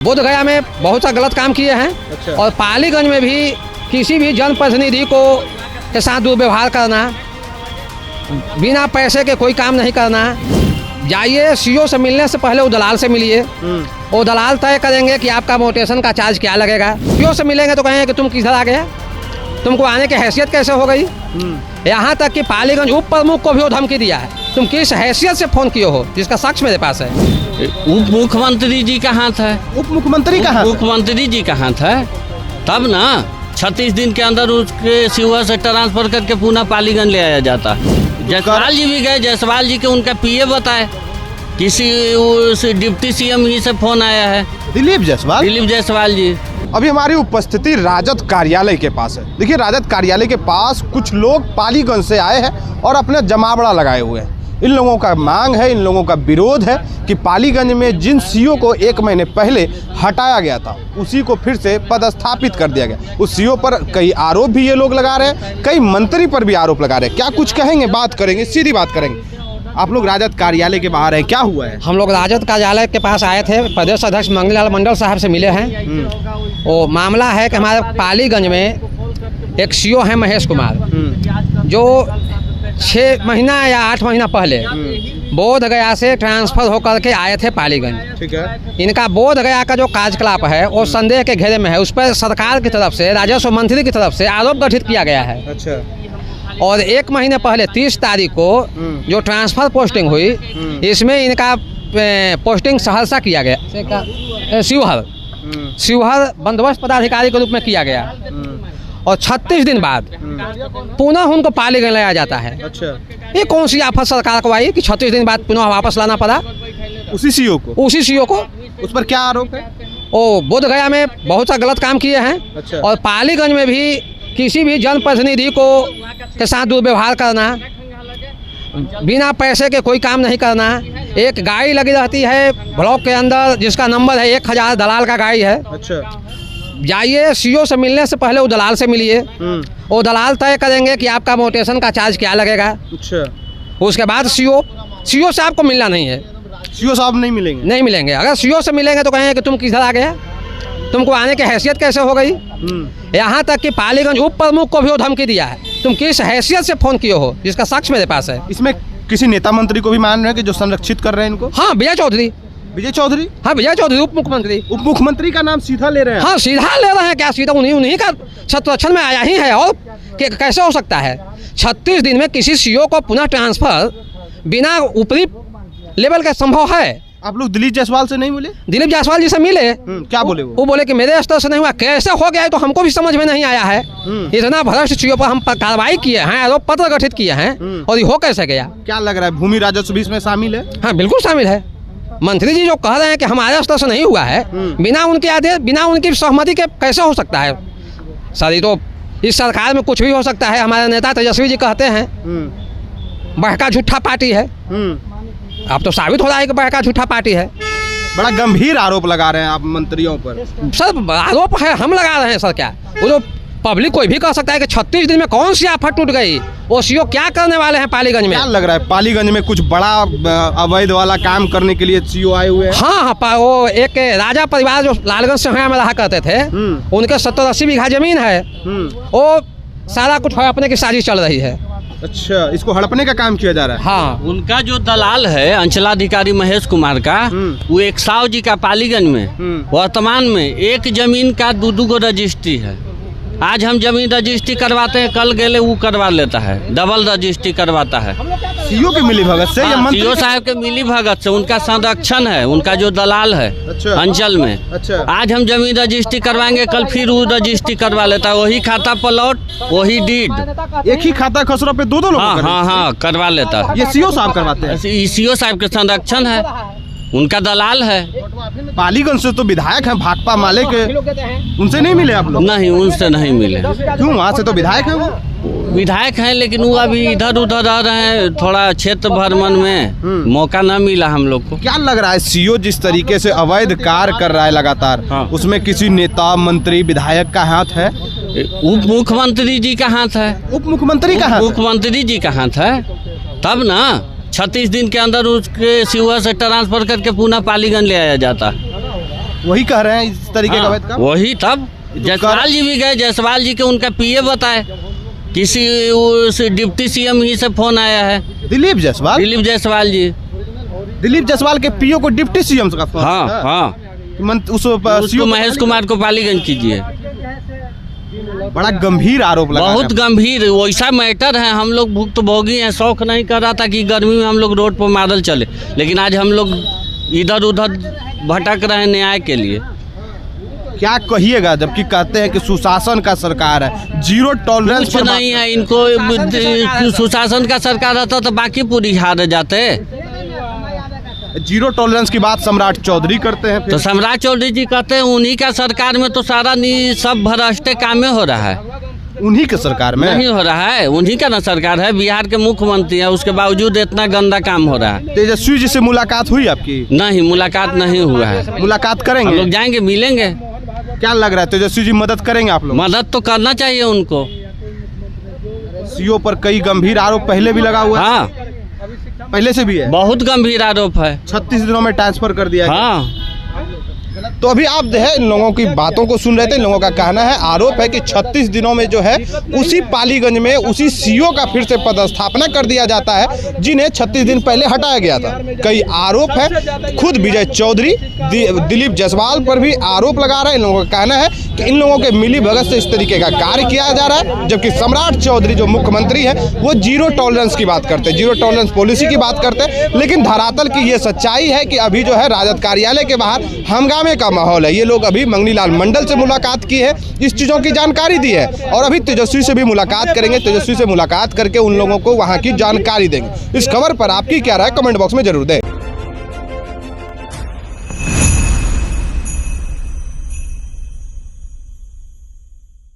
बोधगया में बहुत सा गलत काम किए हैं। अच्छा। और पालीगंज में भी किसी भी जनप्रतिनिधि को के साथ दुर्व्यवहार करना, बिना पैसे के कोई काम नहीं करना। जाइए सीओ से मिलने से पहले वो दलाल से मिलिए, वो दलाल तय करेंगे कि आपका मोटेशन का चार्ज क्या लगेगा। सीओ से मिलेंगे तो कहेंगे कि तुम किधर आ गया, तुमको आने की हैसियत कैसे हो गई। यहाँ तक कि पालीगंज उप प्रमुख को भी वो धमकी दिया है, तुम किस हैसियत से फोन किए हो, जिसका साक्ष्य मेरे पास है। उप मुख्यमंत्री जी का हाथ है। उप मुख्यमंत्री का हाथ? मुख्यमंत्री जी का हाथ है, तब ना 36 दिन के अंदर उसके शिवहर से ट्रांसफर करके पुनः पालीगंज ले आया जाता है। जायसवाल जी भी गए, जायसवाल जी के उनका पीए बताए, किसी उस डिप्टी सीएम ही से फोन आया है। दिलीप जायसवाल? दिलीप जायसवाल जी। अभी हमारी उपस्थिति राजद कार्यालय के पास है। देखिए, राजद कार्यालय के पास कुछ लोग पालीगंज से आए हैं और अपने जमावड़ा लगाए हुए हैं। इन लोगों का मांग है, इन लोगों का विरोध है कि पालीगंज में जिन सीओ को 1 महीने पहले हटाया गया था, उसी को फिर से पदस्थापित कर दिया गया। उस सीओ पर कई आरोप भी ये लोग लगा रहे हैं, कई मंत्री पर भी आरोप लगा रहे हैं। क्या कुछ कहेंगे, बात करेंगे, सीधी बात करेंगे। आप लोग राजद कार्यालय के बाहर हैं, क्या हुआ है? हम लोग राजद कार्यालय के पास आए थे, प्रदेश अध्यक्ष मंगलीलाल मंडल साहब से मिले हैं। वो मामला है कि हमारे पालीगंज में एक सीओ हैं महेश कुमार, जो 6 महीना या 8 महीना पहले बोधगया से ट्रांसफर होकर के आए थे पालीगंज। ठीक है। इनका बोधगया का जो कार्यकलाप है वो संदेह के घेरे में है। उस पर सरकार की तरफ से, राजस्व मंत्री की तरफ से आरोप गठित किया गया है। अच्छा। और 1 महीने पहले 30 तारीख को जो ट्रांसफर पोस्टिंग हुई, इसमें इनका पोस्टिंग सहरसा किया गया, शिवहर बंदोबस्त पदाधिकारी के रूप में किया गया। और 36 दिन बाद पुनः उनको पालीगंज लाया जाता है। अच्छा। ये कौन सी आफत सरकार को आई कि 36 दिन बाद पुनः वापस लाना पड़ा उसी सीओ को? उसी सीओ को। उस पर क्या आरोप है? वो बोधगया में बहुत सा गलत काम किए हैं। अच्छा। और पालीगंज में भी किसी भी जनप्रतिनिधि को के साथ दुर्व्यवहार करना, बिना पैसे के कोई काम नहीं करना। एक गाड़ी लगी रहती है ब्लॉक के अंदर जिसका नंबर है 1000, दलाल का गाड़ी है। अच्छा। जाइए सीओ से मिलने से पहले वो दलाल से मिलिए, वो दलाल तय करेंगे कि आपका मोटेशन का चार्ज क्या लगेगा। अच्छा। उसके बाद सीओ से आपको मिलना नहीं है। सीओ साहब नहीं मिलेंगे? नहीं मिलेंगे। अगर सीओ से मिलेंगे तो कहेंगे कि तुम किधर आ गया, तुमको आने की हैसियत कैसे हो गई। यहाँ तक कि पालीगंज उप प्रमुख को भी वो धमकी दिया है, तुम किस हैसियत से फोन किए हो, जिसका साक्ष्य मेरे पास है। इसमें किसी नेता मंत्री को भी मान रहे हैं कि जो संरक्षित कर रहे हैं इनको? हाँ, विजय चौधरी। विजय चौधरी? हाँ, विजय चौधरी उप मुख्यमंत्री। उप मुख्यमंत्री का नाम सीधा ले रहे हैं? हाँ, सीधा ले रहे हैं। क्या सीधा उन्हीं का संरक्षण में आया ही है, और कैसे हो सकता है। 36 दिन में किसी सीओ को पुनः ट्रांसफर बिना ऊपरी लेवल का संभव है। आप लोग दिलीप जायसवाल से नहीं मिले? दिलीप जायसवाल जी से मिले। क्या बोले वो? बोले कि मेरे स्तर से नहीं हुआ। कैसे हो गया है तो हमको भी समझ में नहीं आया है। इतना भ्रष्ट सीओ पर हम कार्रवाई किए हैं, आरोप पत्र गठित किए हैं, और ये हो कैसे गया। क्या लग रहा है, भूमि राजस्व भी इसमें शामिल है? हाँ, बिल्कुल शामिल है। मंत्री जी जो कह रहे हैं कि हमारे स्तर से नहीं हुआ है, बिना उनके आदेश, बिना उनकी सहमति के कैसे हो सकता है। सर, ये तो इस सरकार में कुछ भी हो सकता है। हमारे नेता तेजस्वी जी कहते हैं बहका झूठा पार्टी है। अब तो साबित हो रहा है कि बहका झूठा पार्टी है। बड़ा गंभीर आरोप लगा रहे हैं आप मंत्रियों पर। सर, आरोप है, हम लगा रहे हैं सर। क्या वो जो पब्लिक कोई भी कह सकता है कि 36 दिन में कौन सी आफत टूट गई। वो सीओ क्या करने वाले हैं पालीगंज में? क्या लग रहा है, पालीगंज में कुछ बड़ा अवैध वाला काम करने के लिए सीओ आए हुए हैं? हाँ, वो एक राजा परिवार जो लालगंज से में रहा करते थे, उनके 70-80 बीघा जमीन है। वो सारा कुछ अपने की साजिश चल रही है। अच्छा, इसको हड़पने का काम किया जा रहा है? हाँ। उनका जो दलाल है अंचलाधिकारी महेश कुमार का, वो 100 जी का पालीगंज में वर्तमान में एक जमीन का 2 गो रजिस्ट्री है। आज हम जमीन रजिस्ट्री करवाते हैं, कल गेले वो करवा लेता है, डबल रजिस्ट्री करवाता है। सीओ के मिली भगत से? सीओ साहब के मिली भगत से। उनका संरक्षण है, उनका जो दलाल है। अच्छा। अंचल में। अच्छा। आज हम जमीन रजिस्ट्री करवाएंगे, कल फिर वो रजिस्ट्री करवा लेता है। वही खाता प्लॉट, वही डीड। एक ही खाता खसरा पे 2 लोग? हाँ, करवा लेता है। ये सीओ साहब करवाते हैं? सीओ साहब के संरक्षण है, उनका दलाल है। पालीगंज से तो विधायक हैं भाकपा माले के, उनसे नहीं मिले आप लोग? नहीं, उनसे नहीं मिले। क्यों? वहाँ से तो विधायक हैं वो। विधायक हैं, लेकिन वो अभी इधर उधर रह रहे हैं, थोड़ा क्षेत्र भ्रमण में मौका न मिला हम लोग को। क्या लग रहा है, सीओ जिस तरीके से अवैध कार्य कर रहा है लगातार, उसमें किसी नेता मंत्री विधायक का हाथ है? उप मुख्यमंत्री जी का हाथ है। उप मुख्यमंत्री का हाथ? मुख्यमंत्री जी का हाथ है, तब ना 36 दिन के अंदर उसके शिवहर से ट्रांसफर करके पुनः पालीगंज ले आया जाता है। वही कह रहे हैं इस तरीके का अवैध काम। वही तब जायसवाल जी भी गए, जायसवाल जी के उनका पीए बताए, किसी उस डिप्टी सीएम ही से फोन आया है, दिलीप जायसवाल दिलीप जायसवाल के पीओ को डिप्टी सीएम का फोन। हाँ हाँ, उसको महेश कुमार को पालीगंज कीजिए। बड़ा गंभीर आरोप लगा बहुत गंभीर, वैसा मैटर है। हम लोग भुक्तभोगी हैं, शौक नहीं कर रहा था कि गर्मी में हम लोग रोड पर पैदल चले, लेकिन आज हम लोग इधर उधर भटक रहे हैं न्याय के लिए। क्या कहिएगा जबकि कहते हैं कि सुशासन का सरकार है, जीरो टॉलरेंस कुछ नहीं है इनको। सुशासन का सरकार रहता तो बाकी पूरी हार जाते। जीरो टॉलरेंस की बात सम्राट चौधरी करते हैं। तो सम्राट चौधरी जी कहते हैं उन्हीं का सरकार में तो सारा सब भ्रष्टे कामें हो रहा है। उन्हीं के सरकार में नहीं हो रहा है, उन्हीं का ना सरकार है, बिहार के मुख्यमंत्री है, उसके बावजूद इतना गंदा काम हो रहा है। तेजस्वी जी से मुलाकात हुई आपकी? नहीं, मुलाकात नहीं हुआ है। मुलाकात करेंगे? हम लोग जाएंगे, मिलेंगे। क्या लग रहा है तेजस्वी जी मदद करेंगे आप लोग? मदद तो करना चाहिए उनको। सीओ पर कई गंभीर आरोप पहले भी लगा हुआ है। हाँ, पहले से भी है। बहुत गंभीर आरोप है। 36 दिनों में ट्रांसफर कर दिया। हाँ, तो अभी आप जो है इन लोगों की बातों को सुन रहे थे। इन लोगों का कहना है, आरोप है कि 36 दिनों में जो है उसी पालीगंज में उसी सीओ का फिर से पदस्थापना कर दिया जाता है जिन्हें 36 दिन पहले हटाया गया था। कई आरोप है, खुद विजय चौधरी दिलीप जायसवाल पर भी आरोप लगा रहे हैं। इन लोगों का कहना है कि इन लोगों के मिली भगत से इस तरीके का कार्य किया जा रहा है, जबकि सम्राट चौधरी जो मुख्यमंत्री है वो जीरो टॉलरेंस की बात करते हैं, जीरो टॉलरेंस पॉलिसी की बात करते हैं। लेकिन धरातल की ये सच्चाई है कि अभी जो है राजद कार्यालय के बाहर हंगामे का माहौल है। ये लोग अभी मंगनीलाल मंडल से मुलाकात की है, इस चीज़ों की जानकारी दी है और अभी तेजस्वी से भी मुलाकात करेंगे। तेजस्वी से मुलाकात करके उन लोगों को वहाँ की जानकारी देंगे। इस खबर पर आपकी क्या राय कमेंट बॉक्स में जरूर दें।